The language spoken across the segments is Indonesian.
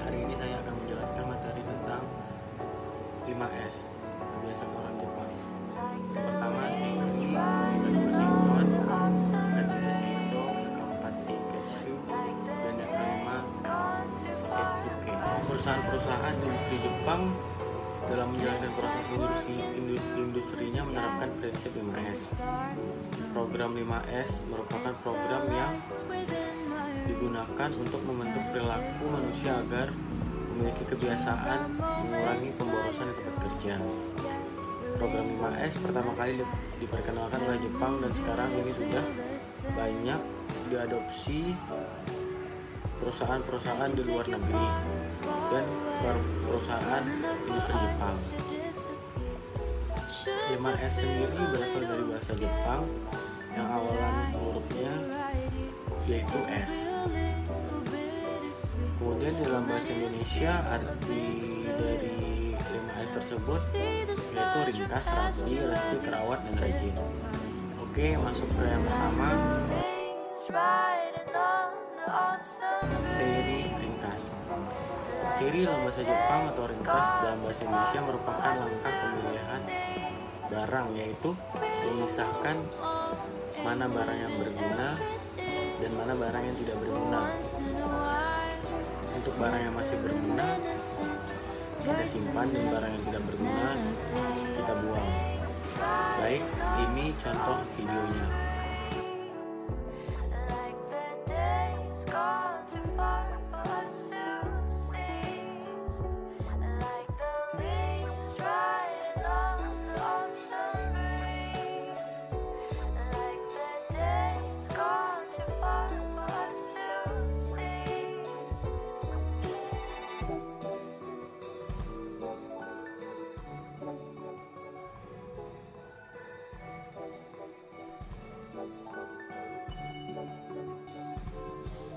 Hari ini saya akan menjelaskan materi tentang 5S, kebiasaan orang Jepang. Yang pertama Seiri, yang kedua Seiton, yang ketiga Seiso, yang keempat Seiketsu, dan yang kelima Setsuke. Perusahaan-perusahaan industri Jepang dalam menjalankan proses industrinya menerapkan prinsip 5S. Program 5S merupakan program yang digunakan untuk membentuk perilaku manusia agar memiliki kebiasaan mengurangi pemborosan di tempat kerja. Program 5S pertama kali diperkenalkan oleh Jepang dan sekarang ini sudah banyak diadopsi perusahaan-perusahaan di luar negeri dan perusahaan industri Jepang. 5S sendiri berasal dari bahasa Jepang yang awalan hurufnya yaitu S. Kemudian dalam bahasa Indonesia arti dari 5S tersebut yaitu ringkas, rapi, resik, rawat, dan rajin. Oke, masuk ke yang pertama. Seiri, ringkas. Seiri dalam bahasa Jepang atau ringkas dalam bahasa Indonesia merupakan langkah pemilihan barang, yaitu memisahkan mana barang yang berguna dan mana barang yang tidak berguna. Untuk barang yang masih berguna kita simpan, dan barang yang tidak berguna kita buang. Baik, ini contoh videonya.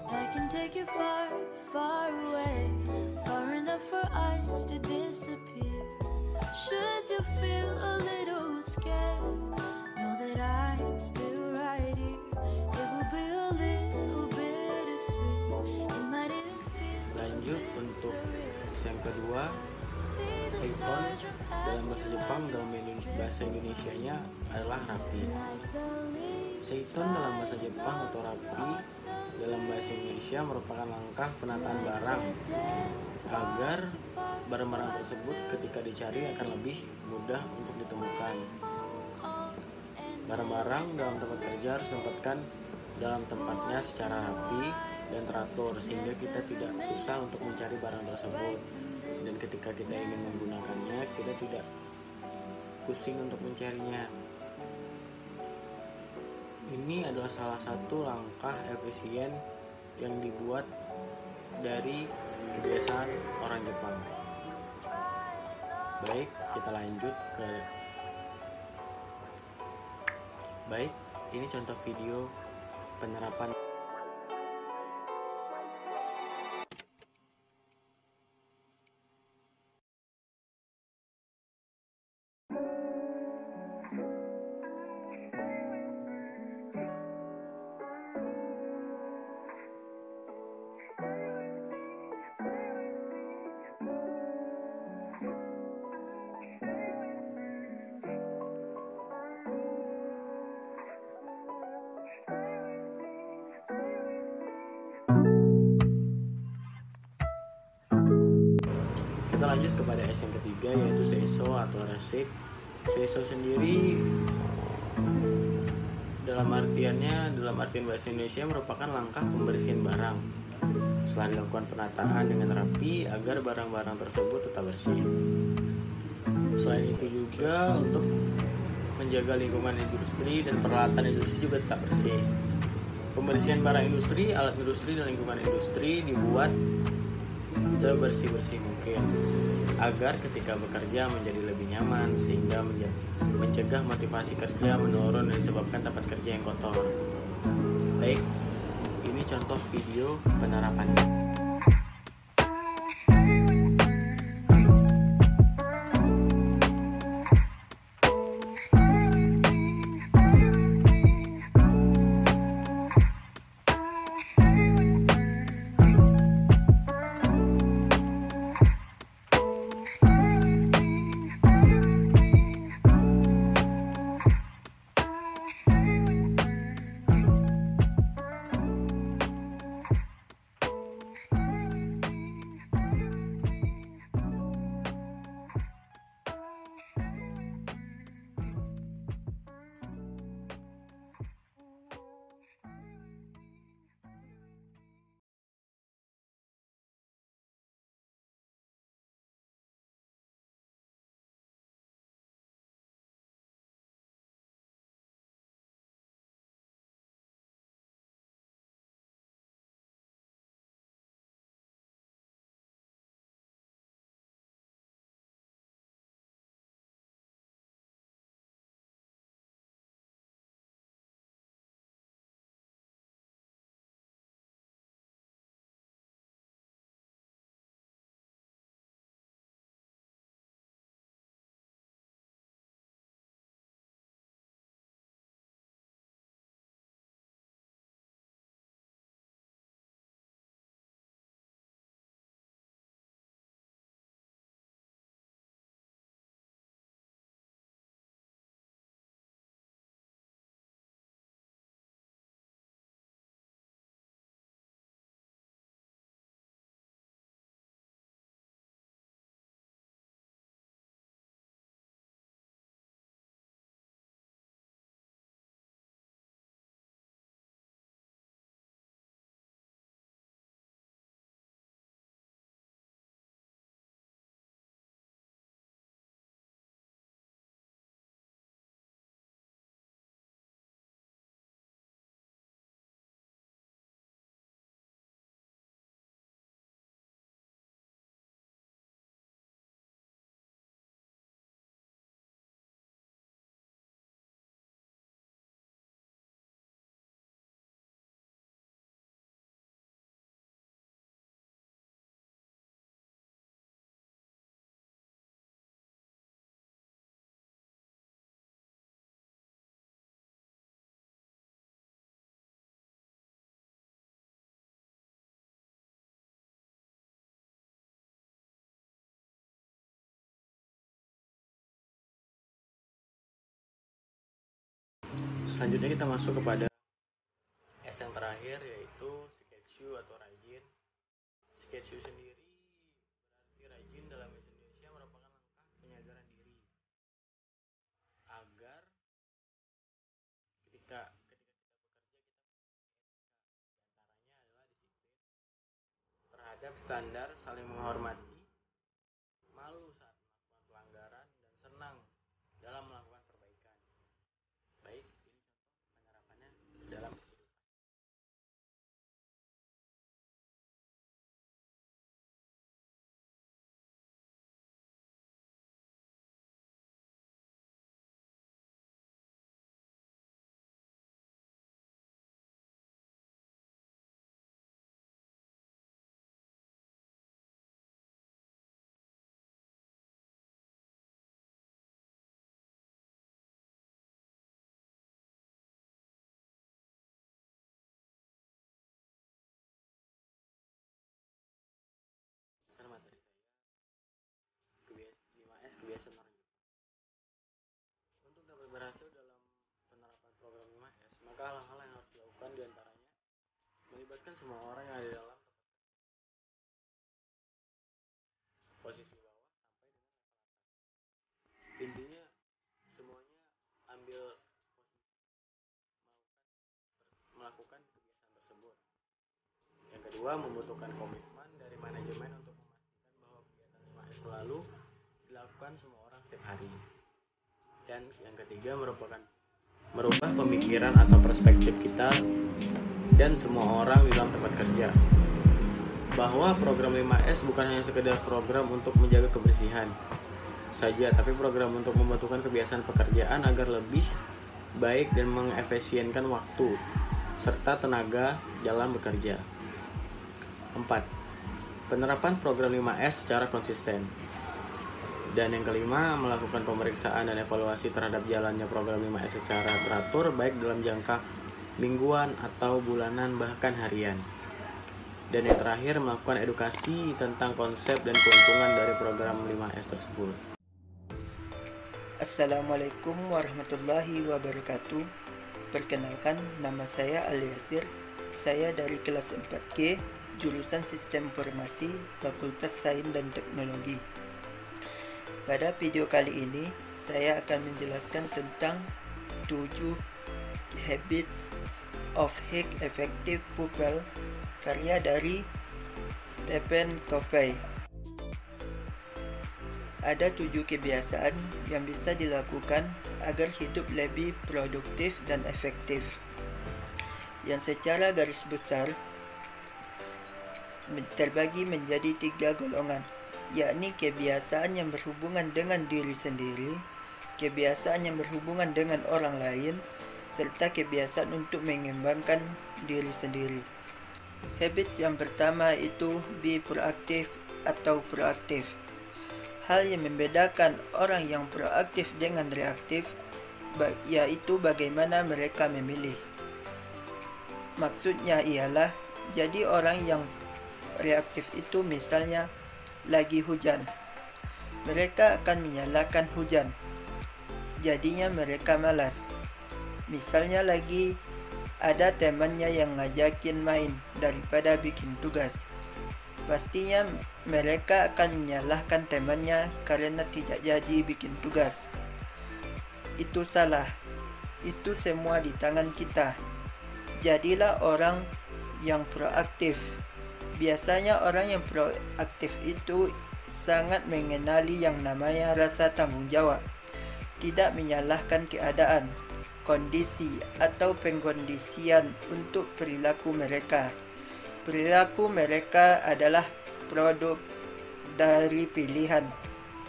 I can take you far, far away, far enough for us to disappear. Should you feel a little scared, know that I'm still right here. It will be a little bittersweet. It might even feel. Lanjut untuk yang kedua, Seiton dalam bahasa Jepang, dalam bahasa Indonesianya adalah rapi. Seiton dalam bahasa Jepang atau rapi dalam bahasa Indonesia merupakan langkah penataan barang agar barang-barang tersebut ketika dicari akan lebih mudah untuk ditemukan. Barang-barang dalam tempat kerja harus ditempatkan dalam tempatnya secara rapi dan teratur sehingga kita tidak susah untuk mencari barang tersebut, dan ketika kita ingin menggunakannya kita tidak pusing untuk mencarinya. Ini adalah salah satu langkah efisien yang dibuat dari kebiasaan orang Jepang. Baik, kita lanjut ke ini contoh video penerapan. Kita lanjut kepada S yang ketiga, yaitu Seiso atau resik. Seiso sendiri dalam artian bahasa Indonesia merupakan langkah pembersihan barang setelah dilakukan penataan dengan rapi agar barang-barang tersebut tetap bersih. Selain itu juga untuk menjaga lingkungan industri dan peralatan industri juga tetap bersih. Pembersihan barang industri, alat industri, dan lingkungan industri dibuat sebersih-bersih mungkin agar ketika bekerja menjadi lebih nyaman, sehingga mencegah motivasi kerja menurun dan disebabkan tempat kerja yang kotor. Baik, ini contoh video penerapannya. selanjutnya kita masuk kepada S yang terakhir, yaitu Shiketsu atau rajin. Shiketsu sendiri berarti rajin dalam bahasa Indonesia merupakan langkah penyadaran diri agar ketika kita bekerja, antaranya adalah disiplin terhadap standar, saling menghormati, malu saat melakukan pelanggaran, dan senang dalam melakukan perbaikan. Baik, ini contoh penerapannya dalam kehidupan. Materi saya 5S kebiasaan orang Jepang. Untuk dapat berhasil dalam penerapan program 5S, maka hal-hal yang harus dilakukan diantaranya melibatkan semua orang yang ada dalam posisi bawah sampai dengan level atas. Intinya semuanya ambil melakukan kebiasaan tersebut. Yang kedua, membutuhkan komitmen dari manajemen untuk memastikan bahwa kegiatan 5S selalu dilakukan semua orang setiap hari. Dan yang ketiga, merubah pemikiran atau perspektif kita dan semua orang di dalam tempat kerja, bahwa program 5S bukan hanya sekedar program untuk menjaga kebersihan saja, tapi program untuk membentukkan kebiasaan pekerjaan agar lebih baik dan mengefisienkan waktu serta tenaga dalam bekerja. 4. Penerapan program 5S secara konsisten. Dan yang kelima, melakukan pemeriksaan dan evaluasi terhadap jalannya program 5S secara teratur, baik dalam jangka mingguan atau bulanan bahkan harian. Dan yang terakhir, melakukan edukasi tentang konsep dan keuntungan dari program 5S tersebut. Assalamualaikum warahmatullahi wabarakatuh. Perkenalkan, nama saya Ali Yasir. Saya dari kelas 4G, jurusan Sistem Informasi, Fakultas Sains dan Teknologi. Pada video kali ini, saya akan menjelaskan tentang 7 Habits of Highly Effective People, karya dari Stephen Covey. Ada 7 kebiasaan yang bisa dilakukan agar hidup lebih produktif dan efektif, yang secara garis besar terbagi menjadi 3 golongan, yakni kebiasaan yang berhubungan dengan diri sendiri, kebiasaan yang berhubungan dengan orang lain, serta kebiasaan untuk mengembangkan diri sendiri. Habits yang pertama itu be proaktif atau proaktif. Hal yang membedakan orang yang proaktif dengan reaktif yaitu bagaimana mereka memilih. Maksudnya ialah, jadi orang yang reaktif itu misalnya lagi hujan, mereka akan menyalahkan hujan, jadinya mereka malas. Misalnya lagi ada temannya yang ngajakin main daripada bikin tugas, pastinya mereka akan menyalahkan temannya karena tidak jadi bikin tugas. Itu salah, itu semua di tangan kita. Jadilah orang yang proaktif. Biasanya orang yang proaktif itu sangat mengenali yang namanya rasa tanggung jawab, tidak menyalahkan keadaan, kondisi, atau pengkondisian untuk perilaku mereka. Perilaku mereka adalah produk dari pilihan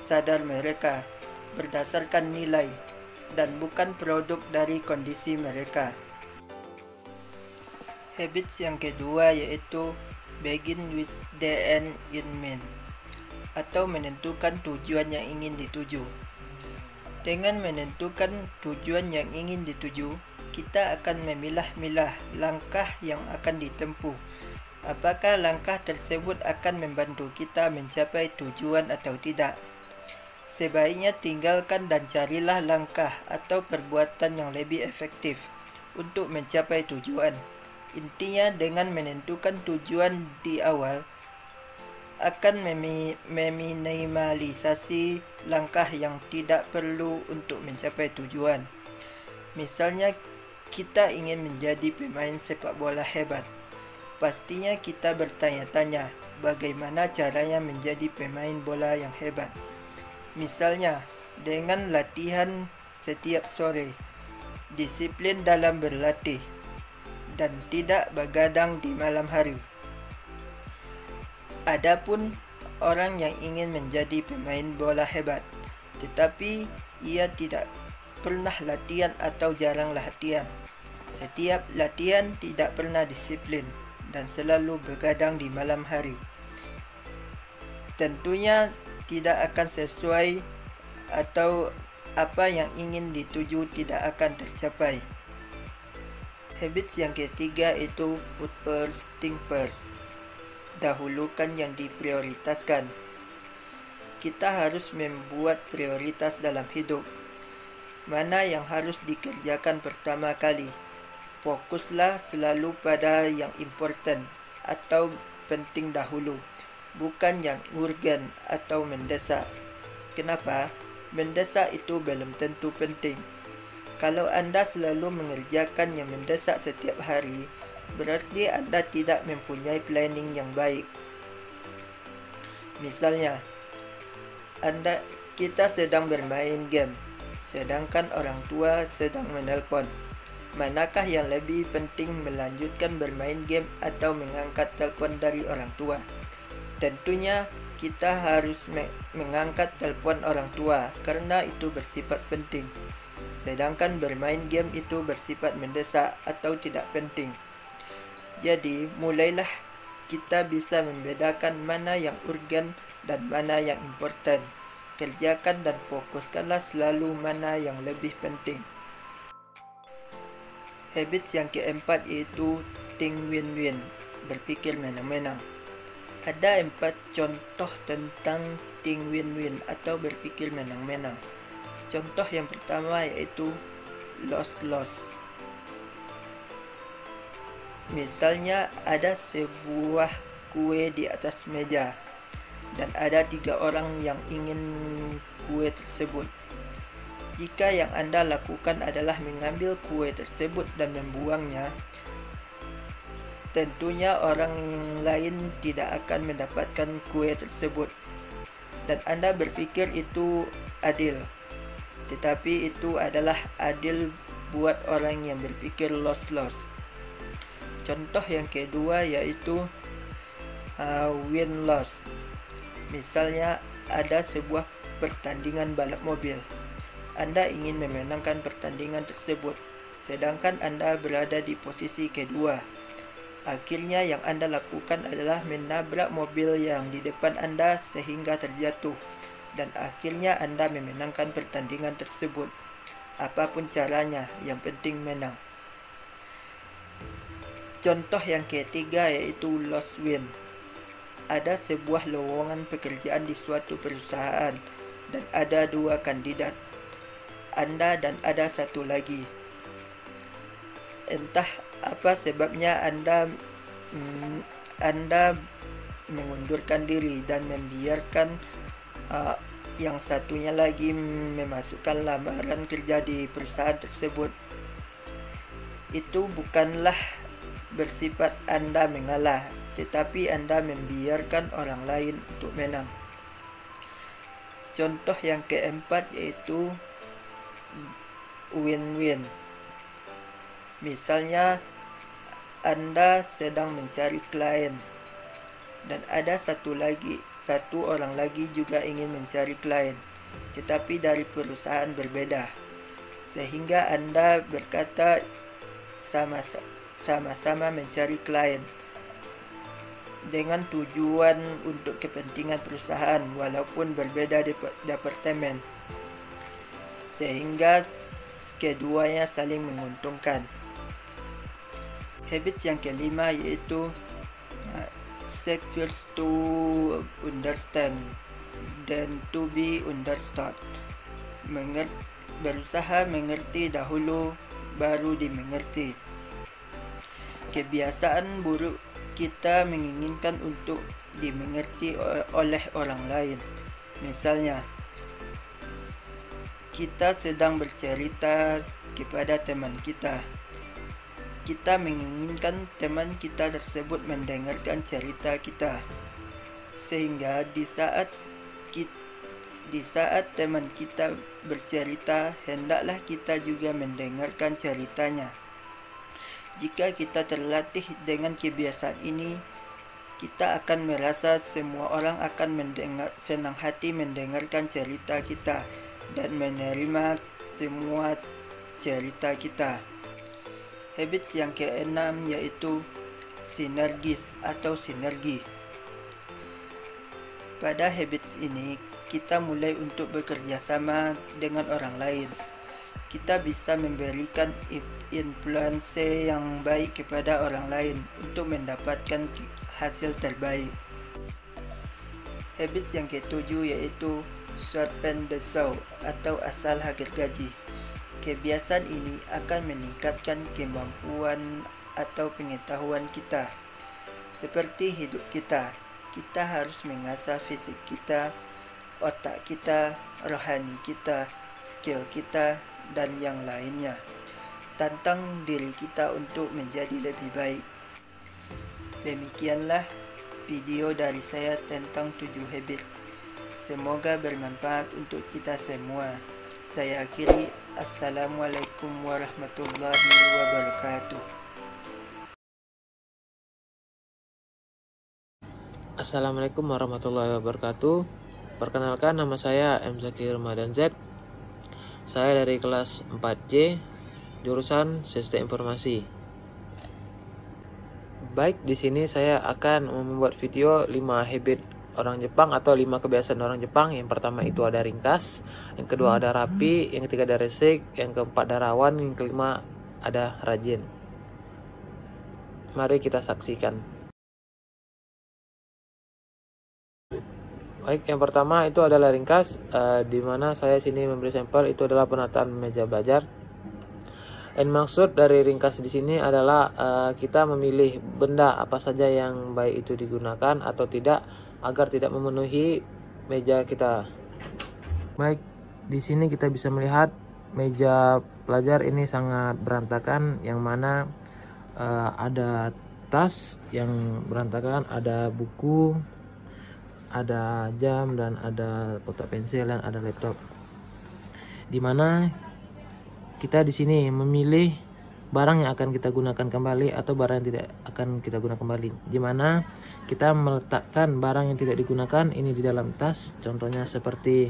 sadar mereka berdasarkan nilai, dan bukan produk dari kondisi mereka. Habits yang kedua yaitu begin with the end in mind, atau menentukan tujuan yang ingin dituju. Dengan menentukan tujuan yang ingin dituju, kita akan memilah-milah langkah yang akan ditempuh. Apakah langkah tersebut akan membantu kita mencapai tujuan atau tidak? Sebaiknya tinggalkan dan carilah langkah atau perbuatan yang lebih efektif untuk mencapai tujuan. Intinya, dengan menentukan tujuan di awal, akan meminimalisasi langkah yang tidak perlu untuk mencapai tujuan. Misalnya, kita ingin menjadi pemain sepak bola hebat. Pastinya kita bertanya-tanya, bagaimana caranya menjadi pemain bola yang hebat? Misalnya, dengan latihan setiap sore, disiplin dalam berlatih, dan tidak begadang di malam hari. Adapun orang yang ingin menjadi pemain bola hebat, tetapi ia tidak pernah latihan atau jarang latihan. Setiap latihan tidak pernah disiplin dan selalu begadang di malam hari. Tentunya tidak akan sesuai atau apa yang ingin dituju tidak akan tercapai. Habits yang ketiga itu put first thing first. Dahulukan yang diprioritaskan. Kita harus membuat prioritas dalam hidup. Mana yang harus dikerjakan pertama kali? Fokuslah selalu pada yang important atau penting dahulu, bukan yang urgen atau mendesak. Kenapa? Mendesak itu belum tentu penting. Kalau Anda selalu mengerjakan yang mendesak setiap hari, berarti Anda tidak mempunyai planning yang baik. Misalnya, kita sedang bermain game, sedangkan orang tua sedang menelpon. Manakah yang lebih penting, melanjutkan bermain game atau mengangkat telepon dari orang tua? Tentunya kita harus mengangkat telepon orang tua karena itu bersifat penting. Sedangkan bermain game itu bersifat mendesak atau tidak penting. Jadi, mulailah kita bisa membedakan mana yang urgen dan mana yang important. Kerjakan dan fokuskanlah selalu mana yang lebih penting. Habits yang keempat yaitu think win-win, berpikir menang-menang. Ada 4 contoh tentang think win-win atau berpikir menang-menang. Contoh yang pertama yaitu loss-loss. Misalnya, ada sebuah kue di atas meja dan ada 3 orang yang ingin kue tersebut. Jika yang Anda lakukan adalah mengambil kue tersebut dan membuangnya, tentunya orang lain tidak akan mendapatkan kue tersebut dan Anda berpikir itu adil. Tetapi itu adalah adil buat orang yang berpikir loss-loss. Contoh yang kedua yaitu win-loss. Misalnya, ada sebuah pertandingan balap mobil. Anda ingin memenangkan pertandingan tersebut, sedangkan Anda berada di posisi kedua. Akhirnya yang Anda lakukan adalah menabrak mobil yang di depan Anda sehingga terjatuh, dan akhirnya Anda memenangkan pertandingan tersebut. Apapun caranya, yang penting menang. Contoh yang ketiga yaitu loss win. Ada sebuah lowongan pekerjaan di suatu perusahaan dan ada 2 kandidat, Anda dan ada 1 lagi. Entah apa sebabnya Anda mengundurkan diri dan membiarkan yang satunya lagi memasukkan lamaran kerja di perusahaan tersebut. Itu bukanlah bersifat Anda mengalah, tetapi Anda membiarkan orang lain untuk menang. Contoh yang keempat yaitu win-win. Misalnya, Anda sedang mencari klien dan ada satu orang lagi juga ingin mencari klien, tetapi dari perusahaan berbeda. Sehingga Anda berkata sama-sama mencari klien dengan tujuan untuk kepentingan perusahaan walaupun berbeda departemen, sehingga keduanya saling menguntungkan. Habits yang kelima yaitu seek first to understand then to be understood. Berusaha mengerti dahulu baru dimengerti. Kebiasaan buruk kita menginginkan untuk dimengerti oleh orang lain. Misalnya, kita sedang bercerita kepada teman kita. Kita menginginkan teman kita tersebut mendengarkan cerita kita, sehingga di saat teman kita bercerita, hendaklah kita juga mendengarkan ceritanya. Jika kita terlatih dengan kebiasaan ini, kita akan merasa semua orang akan senang hati mendengarkan cerita kita dan menerima semua cerita kita. Habits yang keenam yaitu sinergis atau sinergi. Pada habits ini, kita mulai untuk bekerja sama dengan orang lain. Kita bisa memberikan influence yang baik kepada orang lain untuk mendapatkan hasil terbaik. Habits yang ketujuh yaitu sharpen the saw atau asal gergaji. Kebiasaan ini akan meningkatkan kemampuan atau pengetahuan kita. Seperti hidup kita harus mengasah fisik kita, otak kita, rohani kita, skill kita, dan yang lainnya. Tantang diri kita untuk menjadi lebih baik. Demikianlah video dari saya tentang 7 habit. Semoga bermanfaat untuk kita semua. Saya akhiri. Assalamualaikum warahmatullahi wabarakatuh. Assalamualaikum warahmatullahi wabarakatuh. Perkenalkan, nama saya M. Zakir Ramadan Z. Saya dari kelas 4C, jurusan Sistem Informasi. Baik, di sini saya akan membuat video 5 habit orang Jepang atau 5 kebiasaan orang Jepang. Yang pertama itu ada ringkas, yang kedua ada rapi, yang ketiga ada resik, yang keempat ada rawan, yang kelima ada rajin. Mari kita saksikan. Baik, yang pertama itu adalah ringkas, di mana saya sini memberi sampel. Itu adalah penataan meja belajar. Dan maksud dari ringkas di sini adalah kita memilih benda apa saja yang baik itu digunakan atau tidak agar tidak memenuhi meja kita. Baik, di sini kita bisa melihat meja pelajar ini sangat berantakan, yang mana ada tas yang berantakan, ada buku, ada jam, dan ada kotak pensil, dan ada laptop. Dimana kita di sini memilih barang yang akan kita gunakan kembali atau barang yang tidak akan kita gunakan kembali. Dimana kita meletakkan barang yang tidak digunakan ini di dalam tas. Contohnya seperti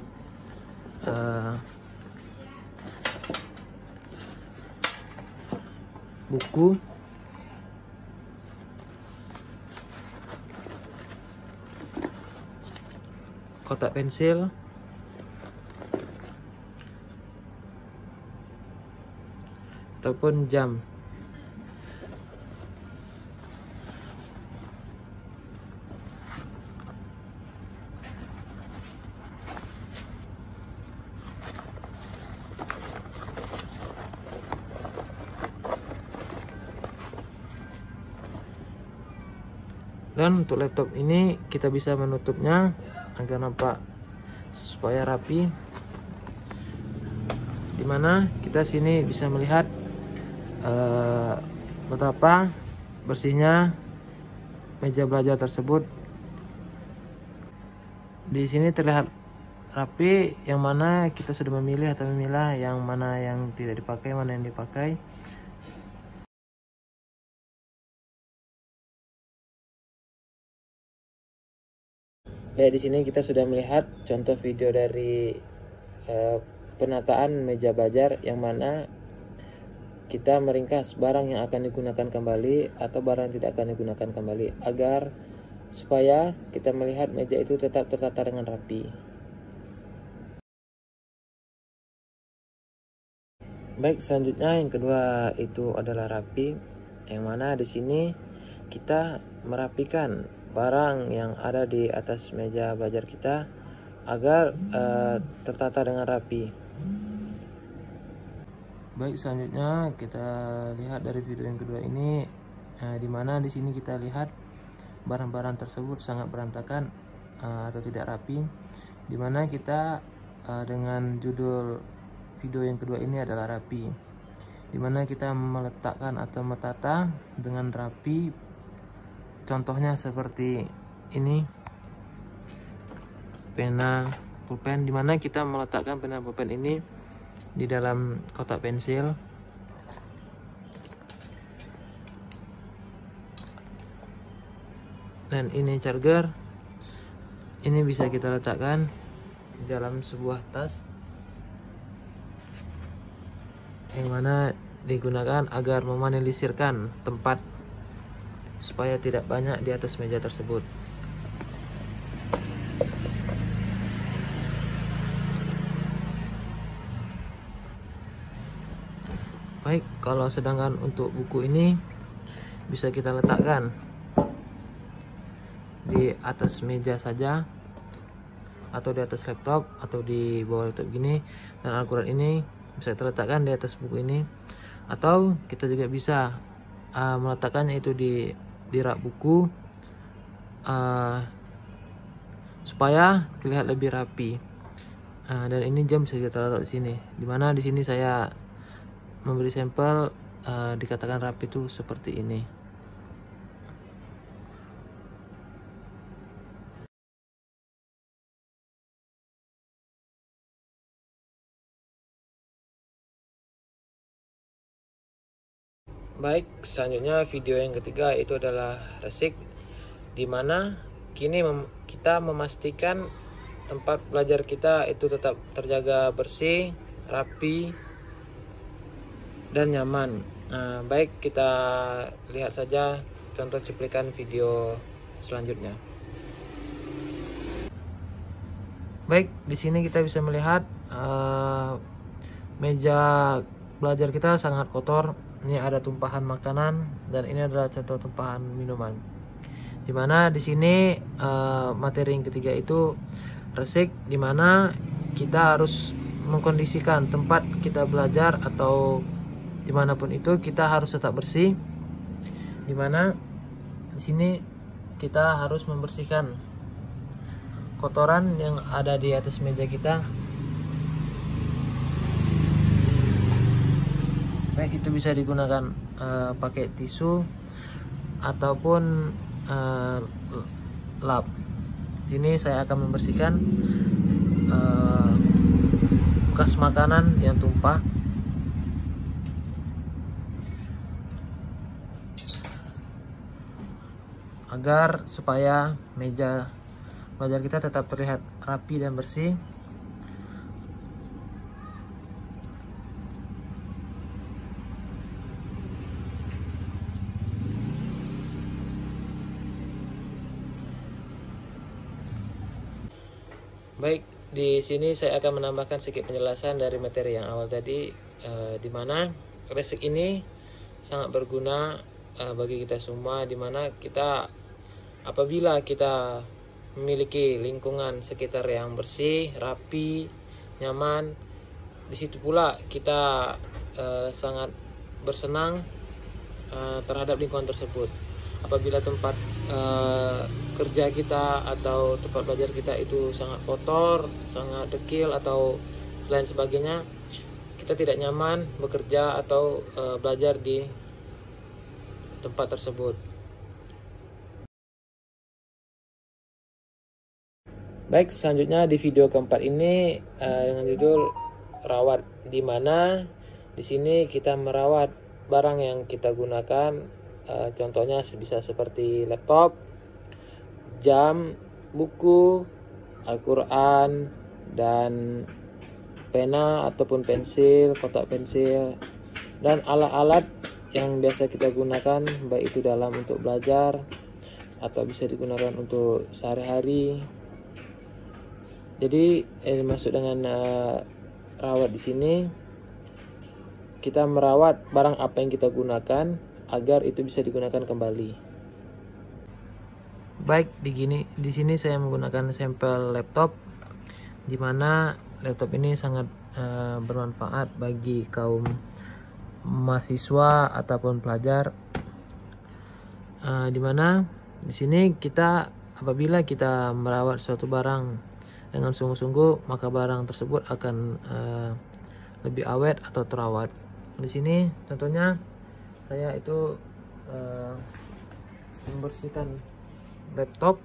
buku, kotak pensil, ataupun jam. Dan untuk laptop ini kita bisa menutupnya agar nampak supaya rapi, dimana kita sini bisa melihat betapa bersihnya meja belajar tersebut. Di sini terlihat rapi, yang mana kita sudah memilih atau memilah yang mana yang tidak dipakai, mana yang dipakai. Baik, di sini kita sudah melihat contoh video dari penataan meja belajar, yang mana kita meringkas barang yang akan digunakan kembali atau barang yang tidak akan digunakan kembali, agar supaya kita melihat meja itu tetap tertata dengan rapi. Baik, selanjutnya yang kedua itu adalah rapi, yang mana di sini kita merapikan barang yang ada di atas meja belajar kita agar tertata dengan rapi. Baik, selanjutnya kita lihat dari video yang kedua ini, dimana di sini kita lihat barang-barang tersebut sangat berantakan atau tidak rapi, dimana kita dengan judul video yang kedua ini adalah rapi, dimana kita meletakkan atau metata dengan rapi. Contohnya seperti ini, pena pulpen, dimana kita meletakkan pena pulpen ini di dalam kotak pensil. Dan ini charger, ini bisa kita letakkan di dalam sebuah tas yang mana digunakan agar meminimalisirkan tempat supaya tidak banyak di atas meja tersebut. Baik, kalau sedangkan untuk buku ini bisa kita letakkan di atas meja saja, atau di atas laptop, atau di bawah laptop gini. Dan Al-Quran ini bisa kita letakkan di atas buku ini, atau kita juga bisa meletakkannya itu di rak buku supaya terlihat lebih rapi. Dan ini jam bisa kita taruh di sini, dimana di sini saya memberi sampel dikatakan rapi itu seperti ini. Baik, selanjutnya video yang ketiga itu adalah resik, dimana kini kita memastikan tempat belajar kita itu tetap terjaga bersih, rapi, dan nyaman. Baik, kita lihat saja contoh cuplikan video selanjutnya. Baik, di sini kita bisa melihat meja belajar kita sangat kotor. Ini ada tumpahan makanan dan ini adalah contoh tumpahan minuman. Dimana di sini materi yang ketiga itu resik, dimana kita harus mengkondisikan tempat kita belajar atau dimanapun itu kita harus tetap bersih. Dimana di sini kita harus membersihkan kotoran yang ada di atas meja kita. Baik, itu bisa digunakan pakai tisu ataupun lap. Sini saya akan membersihkan bekas makanan yang tumpah. Agar supaya meja belajar kita tetap terlihat rapi dan bersih. Baik, di sini saya akan menambahkan sedikit penjelasan dari materi yang awal tadi, di mana resik ini sangat berguna bagi kita semua, di mana kita apabila kita memiliki lingkungan sekitar yang bersih, rapi, nyaman, di situ pula kita sangat bersenang terhadap lingkungan tersebut. Apabila tempat kerja kita atau tempat belajar kita itu sangat kotor, sangat dekil atau selain sebagainya, kita tidak nyaman bekerja atau belajar di tempat tersebut. Baik, selanjutnya di video keempat ini dengan judul rawat, di mana di sini kita merawat barang yang kita gunakan, contohnya bisa seperti laptop, jam, buku, Al-Quran, dan pena ataupun pensil, kotak pensil, dan alat-alat yang biasa kita gunakan, baik itu dalam untuk belajar atau bisa digunakan untuk sehari-hari. Jadi maksud dengan rawat di sini, kita merawat barang apa yang kita gunakan agar itu bisa digunakan kembali. Baik, di sini saya menggunakan sampel laptop, di mana laptop ini sangat bermanfaat bagi kaum mahasiswa ataupun pelajar, dimana di sini kita apabila kita merawat suatu barang dengan sungguh-sungguh, maka barang tersebut akan lebih awet atau terawat. Di sini contohnya saya itu membersihkan laptop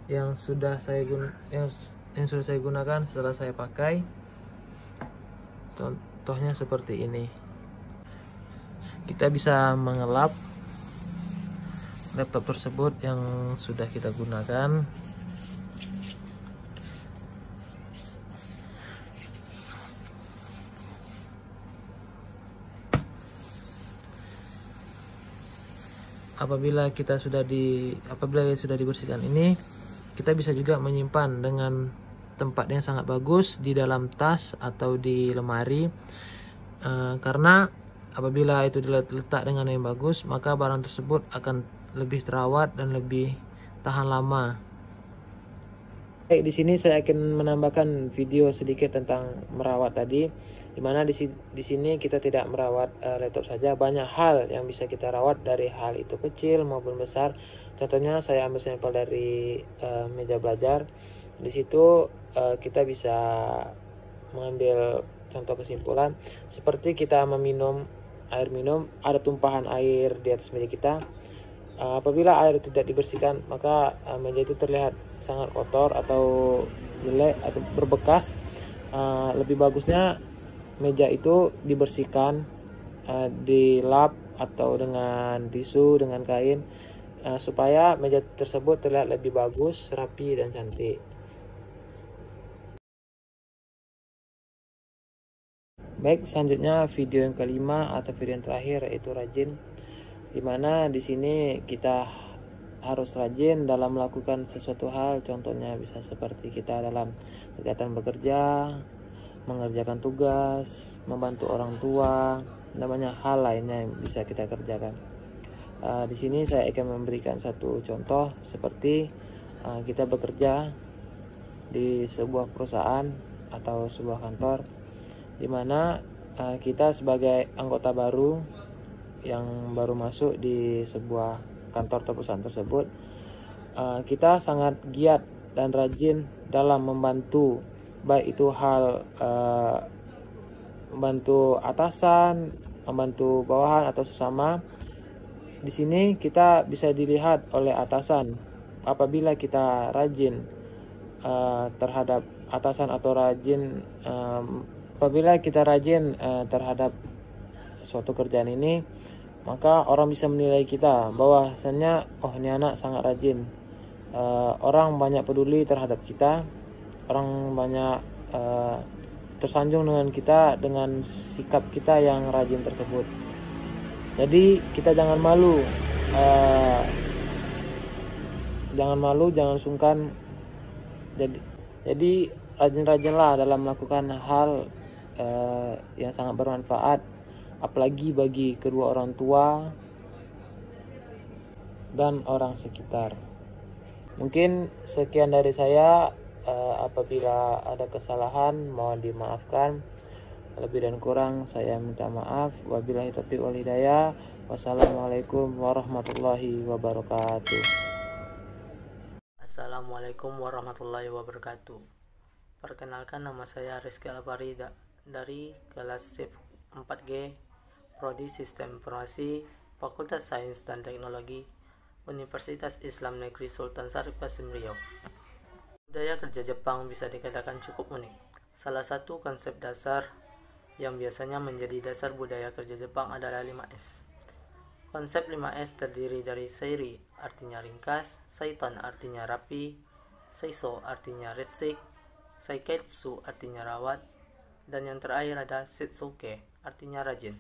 yang sudah saya gunakan setelah saya pakai. Contohnya seperti ini. Kita bisa mengelap laptop tersebut yang sudah kita gunakan. Apabila sudah dibersihkan ini, kita bisa juga menyimpan dengan tempat yang sangat bagus di dalam tas atau di lemari, karena apabila itu diletak dengan yang bagus, maka barang tersebut akan lebih terawat dan lebih tahan lama. Baik, di sini saya akan menambahkan video sedikit tentang merawat tadi, dimana di sini kita tidak merawat laptop saja, banyak hal yang bisa kita rawat, dari hal itu kecil maupun besar. Contohnya saya ambil sampel dari meja belajar. Di situ kita bisa mengambil contoh kesimpulan, seperti kita meminum air minum, ada tumpahan air di atas meja kita. Apabila air tidak dibersihkan, maka meja itu terlihat sangat kotor atau jelek atau berbekas. Lebih bagusnya meja itu dibersihkan, dilap atau dengan tisu, dengan kain, supaya meja tersebut terlihat lebih bagus, rapi dan cantik. Baik, selanjutnya video yang kelima atau video yang terakhir, yaitu rajin, dimana di sini kita harus rajin dalam melakukan sesuatu hal. Contohnya bisa seperti kita dalam kegiatan bekerja, mengerjakan tugas, membantu orang tua, namanya hal lainnya yang bisa kita kerjakan. Di sini saya akan memberikan satu contoh, seperti kita bekerja di sebuah perusahaan atau sebuah kantor, di mana kita sebagai anggota baru yang baru masuk di sebuah kantor atau perusahaan tersebut, kita sangat giat dan rajin dalam membantu, baik itu hal membantu atasan, membantu bawahan atau sesama. Di sini kita bisa dilihat oleh atasan apabila kita rajin terhadap atasan atau rajin apabila kita rajin terhadap suatu kerjaan ini, maka orang bisa menilai kita bahwasannya, oh ini anak sangat rajin. Orang banyak peduli terhadap kita, orang banyak tersanjung dengan kita dengan sikap kita yang rajin tersebut. Jadi kita jangan malu, jangan sungkan. Jadi rajin-rajinlah dalam melakukan hal yang sangat bermanfaat, apalagi bagi kedua orang tua dan orang sekitar. Mungkin sekian dari saya. Apabila ada kesalahan mohon dimaafkan, lebih dan kurang saya minta maaf. Wabillahi taufiq wal hidayah. Wassalamualaikum warahmatullahi wabarakatuh. Assalamualaikum warahmatullahi wabarakatuh. Perkenalkan, nama saya Rizky Alfari dari kelas SIP 4G, Prodi Sistem Informasi, Fakultas Sains dan Teknologi, Universitas Islam Negeri Sultan Syarif Qasim Riau. Budaya kerja Jepang bisa dikatakan cukup unik. Salah satu konsep dasar yang biasanya menjadi dasar budaya kerja Jepang adalah 5S. Konsep 5S terdiri dari Seiri, artinya ringkas, Saitan artinya rapi, Seiso artinya resik, Saiketsu artinya rawat, dan yang terakhir ada Setsuke artinya rajin.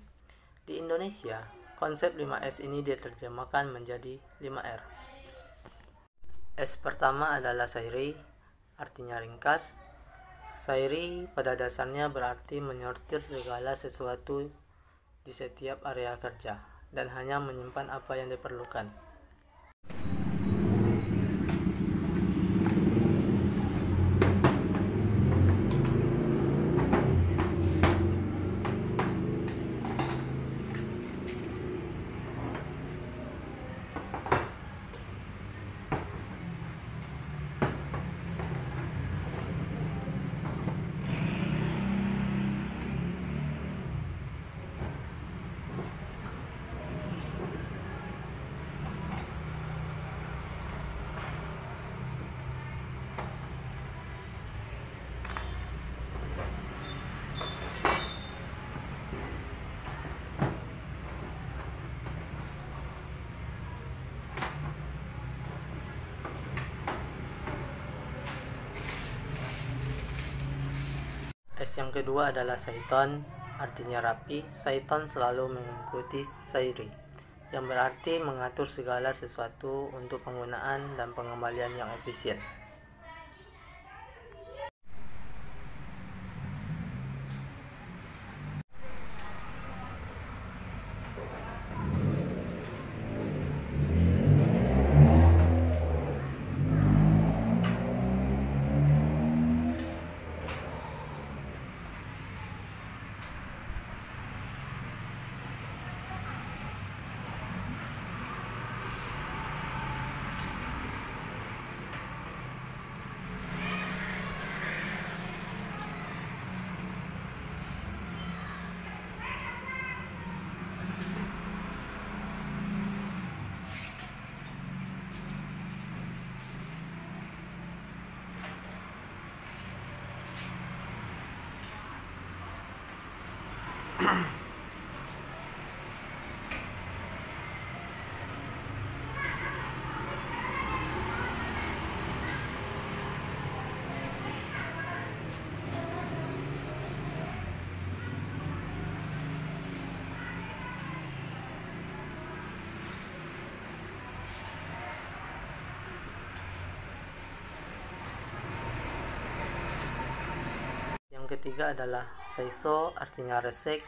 Di Indonesia, konsep 5S ini diterjemahkan menjadi 5R. S pertama adalah Seiri, artinya ringkas. Seiri pada dasarnya berarti menyortir segala sesuatu di setiap area kerja dan hanya menyimpan apa yang diperlukan. S yang kedua adalah Saiton, artinya rapi. Saiton selalu mengikuti Sairi, yang berarti mengatur segala sesuatu untuk penggunaan dan pengembalian yang efisien. Yang ketiga adalah Seiso, artinya resik.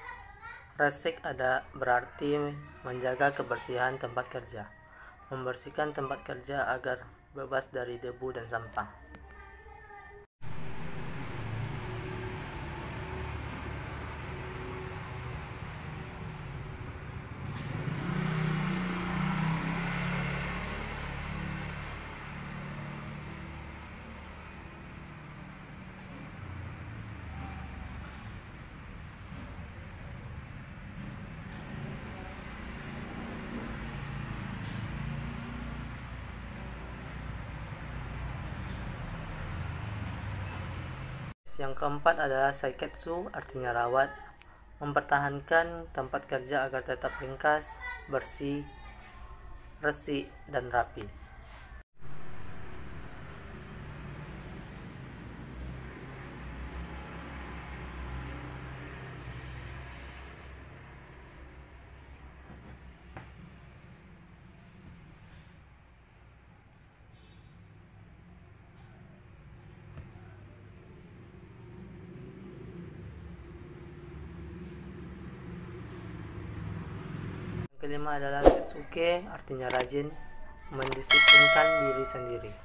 Resik berarti menjaga kebersihan tempat kerja, membersihkan tempat kerja agar bebas dari debu dan sampah. Yang keempat adalah Saiketsu, artinya rawat, mempertahankan tempat kerja agar tetap ringkas, bersih, resik, dan rapi. Kelima adalah Setsuke, artinya rajin, mendisiplinkan diri sendiri.